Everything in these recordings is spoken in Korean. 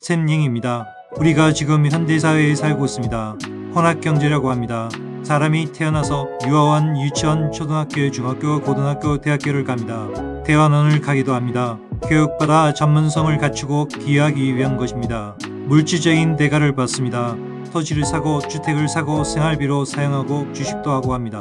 샘링입니다. 우리가 지금 현대사회에 살고 있습니다. 혼합경제라고 합니다. 사람이 태어나서 유아원, 유치원, 초등학교, 중학교, 고등학교, 대학교를 갑니다. 대학원을 가기도 합니다. 교육받아 전문성을 갖추고 기여하기 위한 것입니다. 물질적인 대가를 받습니다. 토지를 사고 주택을 사고 생활비로 사용하고 주식도 하고 합니다.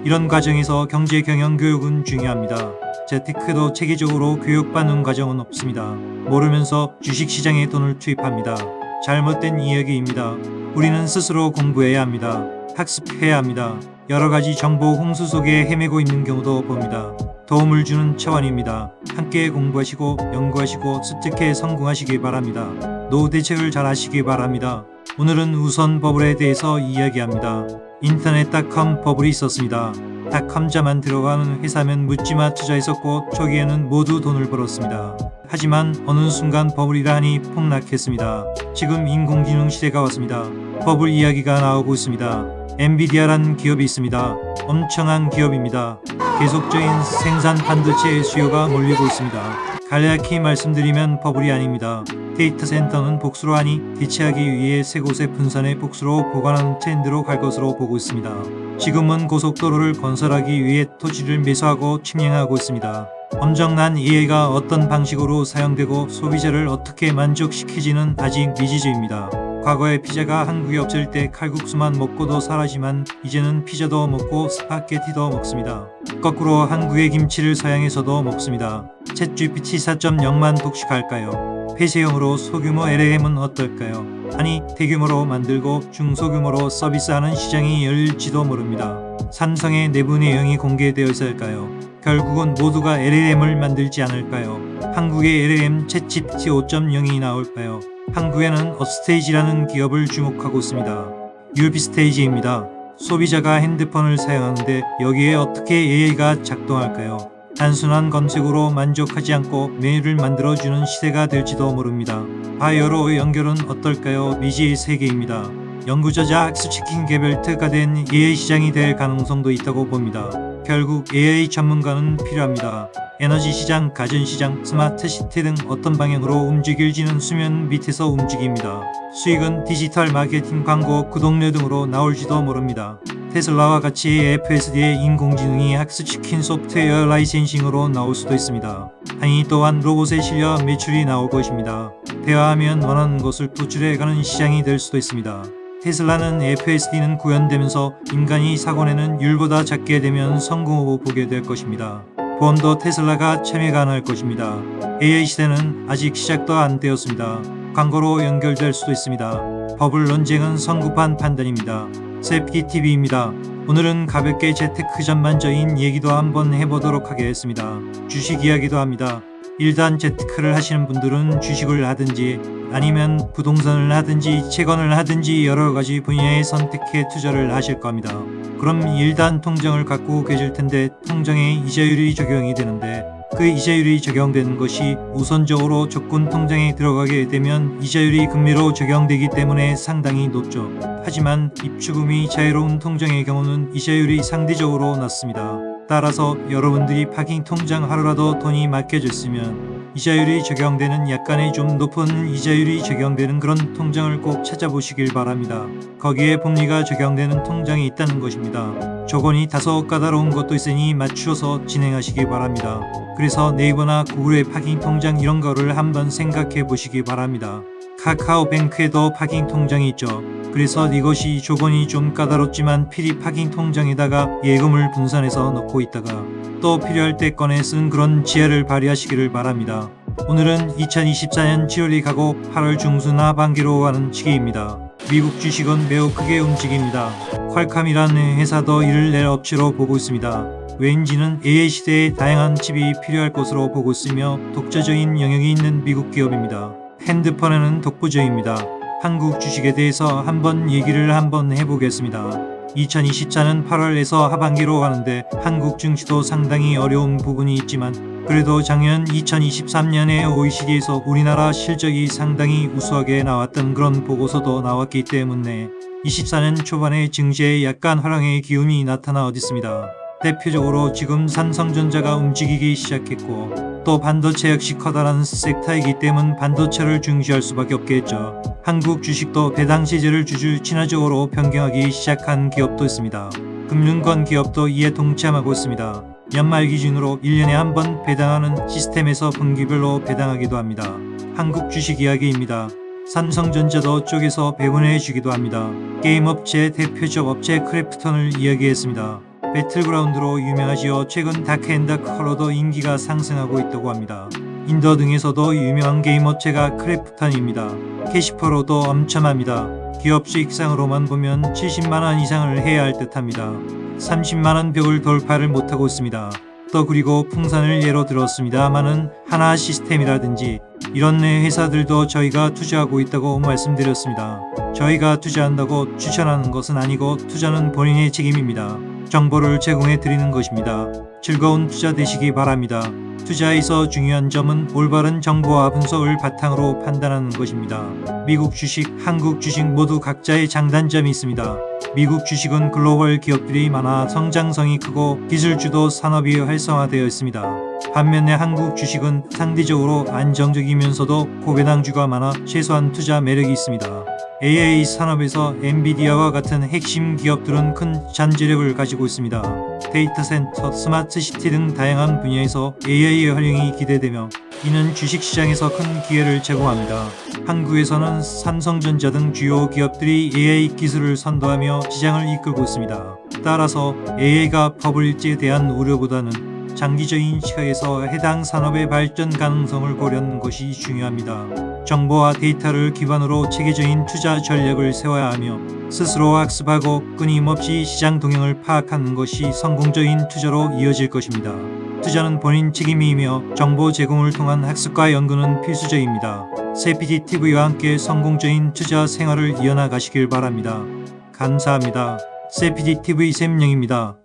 이런 과정에서 경제 경영 교육은 중요합니다. 재테크도 체계적으로 교육받는 과정은 없습니다. 모르면서 주식시장에 돈을 투입합니다. 잘못된 이야기입니다. 우리는 스스로 공부해야 합니다. 학습해야 합니다. 여러가지 정보 홍수 속에 헤매고 있는 경우도 봅니다. 도움을 주는 차원입니다. 함께 공부하시고 연구하시고 습득해 성공하시기 바랍니다. 노후 대책을 잘 하시기 바랍니다. 오늘은 우선 버블에 대해서 이야기합니다. 인터넷.com 버블이 있었습니다. 닷컴자만 들어가는 회사면 묻지마 투자했었고 초기에는 모두 돈을 벌었습니다. 하지만 어느 순간 버블이라 하니 폭락했습니다. 지금 인공지능 시대가 왔습니다. 버블 이야기가 나오고 있습니다. 엔비디아라는 기업이 있습니다. 엄청난 기업입니다. 계속적인 생산 반도체 수요가 몰리고 있습니다. 간략히 말씀드리면 버블이 아닙니다. 데이터 센터는 복수로 하니 대체하기 위해 세 곳의 분산의 복수로 보관하는 트렌드로 갈 것으로 보고 있습니다. 지금은 고속도로를 건설하기 위해 토지를 매수하고 침행하고 있습니다. 엄청난 AI가 어떤 방식으로 사용되고 소비자를 어떻게 만족시키지는 아직 미지수입니다. 과거에 피자가 한국에 없을 때 칼국수만 먹고도 살았지만 이제는 피자도 먹고 스파게티도 먹습니다. 거꾸로 한국의 김치를 서양에서도 먹습니다. 챗GPT 4.0만 독식할까요? 폐쇄형으로 소규모 LLM은 어떨까요? 아니 대규모로 만들고 중소규모로 서비스하는 시장이 열릴지도 모릅니다. 삼성의 내부 내용이 공개되어 있을까요? 결국은 모두가 LLM을 만들지 않을까요? 한국의 LLM 챗GPT 5.0이 나올까요? 한국에는 어스테이지라는 기업을 주목하고 있습니다. 유비스테이지입니다. 소비자가 핸드폰을 사용하는데 여기에 어떻게 AI가 작동할까요? 단순한 검색으로 만족하지 않고 메뉴를 만들어주는 시대가 될지도 모릅니다. 바이오로 연결은 어떨까요? 미지의 세계입니다. 연구저자 학습시킨 개별트가 된 AI 시장이 될 가능성도 있다고 봅니다. 결국 AI 전문가는 필요합니다. 에너지 시장, 가전시장, 스마트 시티 등 어떤 방향으로 움직일지는 수면 밑에서 움직입니다. 수익은 디지털 마케팅, 광고, 구독료 등으로 나올지도 모릅니다. 테슬라와 같이 FSD의 인공지능이 학습시킨 소프트웨어 라이센싱으로 나올 수도 있습니다. 아니 또한 로봇에 실려 매출이 나올 것입니다. 대화하면 원하는 것을 도출해가는 시장이 될 수도 있습니다. 테슬라는 FSD는 구현되면서 인간이 사고내는 율보다 작게 되면 성공하고 보게 될 것입니다. 보험도 테슬라가 참여가 안 할 것입니다. AI 시대는 아직 시작도 안 되었습니다. 광고로 연결될 수도 있습니다. 버블 논쟁은 성급한 판단입니다. 셉기TV입니다. 오늘은 가볍게 재테크 전반적인 얘기도 한번 해보도록 하겠습니다. 주식 이야기도 합니다. 일단 재테크를 하시는 분들은 주식을 하든지 아니면 부동산을 하든지 채권을 하든지 여러가지 분야에 선택해 투자를 하실 겁니다. 그럼 일단 통장을 갖고 계실 텐데 통장에 이자율이 적용이 되는데 그 이자율이 적용되는 것이 우선적으로 적금 통장에 들어가게 되면 이자율이 금리로 적용되기 때문에 상당히 높죠. 하지만 입주금이 자유로운 통장의 경우는 이자율이 상대적으로 낮습니다. 따라서 여러분들이 파킹 통장 하루라도 돈이 맡겨졌으면 이자율이 적용되는 약간의 좀 높은 이자율이 적용되는 그런 통장을 꼭 찾아보시길 바랍니다. 거기에 복리가 적용되는 통장이 있다는 것입니다. 조건이 다소 까다로운 것도 있으니 맞추어서 진행하시기 바랍니다. 그래서 네이버나 구글의 파킹 통장 이런 거를 한번 생각해 보시기 바랍니다. 카카오뱅크에도 파킹 통장이 있죠. 그래서 이것이 조건이 좀 까다롭지만 필히 파킹 통장에다가 예금을 분산해서 넣고 있다가 또 필요할 때 꺼내 쓴 그런 지혜를 발휘하시기를 바랍니다. 오늘은 2024년 7월이 가고 8월 중순 하반기로 가는 시기입니다. 미국 주식은 매우 크게 움직입니다. 퀄컴이라는 회사도 이를 낼 업체로 보고 있습니다. 왠지는 AI 시대에 다양한 칩이 필요할 것으로 보고 있으며 독자적인 영역이 있는 미국 기업입니다. 핸드폰에는 독보적입니다. 한국 주식에 대해서 한번 얘기를 해보겠습니다. 2024년 8월에서 하반기로 가는데 한국 증시도 상당히 어려운 부분이 있지만 그래도 작년 2023년에 OECD에서 우리나라 실적이 상당히 우수하게 나왔던 그런 보고서도 나왔기 때문에 24년 초반에 증시에 약간 화랑의 기운이 나타나 있습니다. 대표적으로 지금 삼성전자가 움직이기 시작했고 또 반도체 역시 커다란 섹터이기 때문 반도체를 중시할 수밖에 없겠죠. 한국 주식도 배당 제재를 주주 친화적으로 변경하기 시작한 기업도 있습니다. 금융권 기업도 이에 동참하고 있습니다. 연말 기준으로 1년에 한 번 배당하는 시스템에서 분기별로 배당하기도 합니다. 한국 주식 이야기입니다. 삼성전자도 쪽에서 배분해 주기도 합니다. 게임 업체 대표적 업체 크래프톤을 이야기했습니다. 배틀그라운드로 유명하지요. 최근 다크앤다크 컬러도 인기가 상승하고 있다고 합니다. 인도 등에서도 유명한 게임 업체가 크래프톤입니다. 캐시플로도 엄청납니다. 기업 수익상으로만 보면 70만원 이상을 해야 할 듯합니다. 30만원 벽을 돌파를 못하고 있습니다. 또 그리고 풍산을 예로 들었습니다마는 하나 시스템이라든지 이런 회사들도 저희가 투자하고 있다고 말씀드렸습니다. 저희가 투자한다고 추천하는 것은 아니고 투자는 본인의 책임입니다. 정보를 제공해 드리는 것입니다. 즐거운 투자 되시기 바랍니다. 투자에서 중요한 점은 올바른 정보와 분석을 바탕으로 판단하는 것입니다. 미국 주식, 한국 주식 모두 각자의 장단점이 있습니다. 미국 주식은 글로벌 기업들이 많아 성장성이 크고 기술주도 산업이 활성화되어 있습니다. 반면에 한국 주식은 상대적으로 안정적이면서도 고배당주가 많아 최소한 투자 매력이 있습니다. AI 산업에서 엔비디아와 같은 핵심 기업들은 큰 잠재력을 가지고 있습니다. 데이터 센터, 스마트 시티 등 다양한 분야에서 AI의 활용이 기대되며 이는 주식시장에서 큰 기회를 제공합니다. 한국에서는 삼성전자 등 주요 기업들이 AI 기술을 선도하며 시장을 이끌고 있습니다. 따라서 AI가 버블일지에 대한 우려보다는 장기적인 시각에서 해당 산업의 발전 가능성을 고려하는 것이 중요합니다. 정보와 데이터를 기반으로 체계적인 투자 전략을 세워야 하며 스스로 학습하고 끊임없이 시장 동향을 파악하는 것이 성공적인 투자로 이어질 것입니다. 투자는 본인 책임이며 정보 제공을 통한 학습과 연구는 필수적입니다. 세피디TV와 함께 성공적인 투자 생활을 이어나가시길 바랍니다. 감사합니다. 세피디TV 샘영입니다.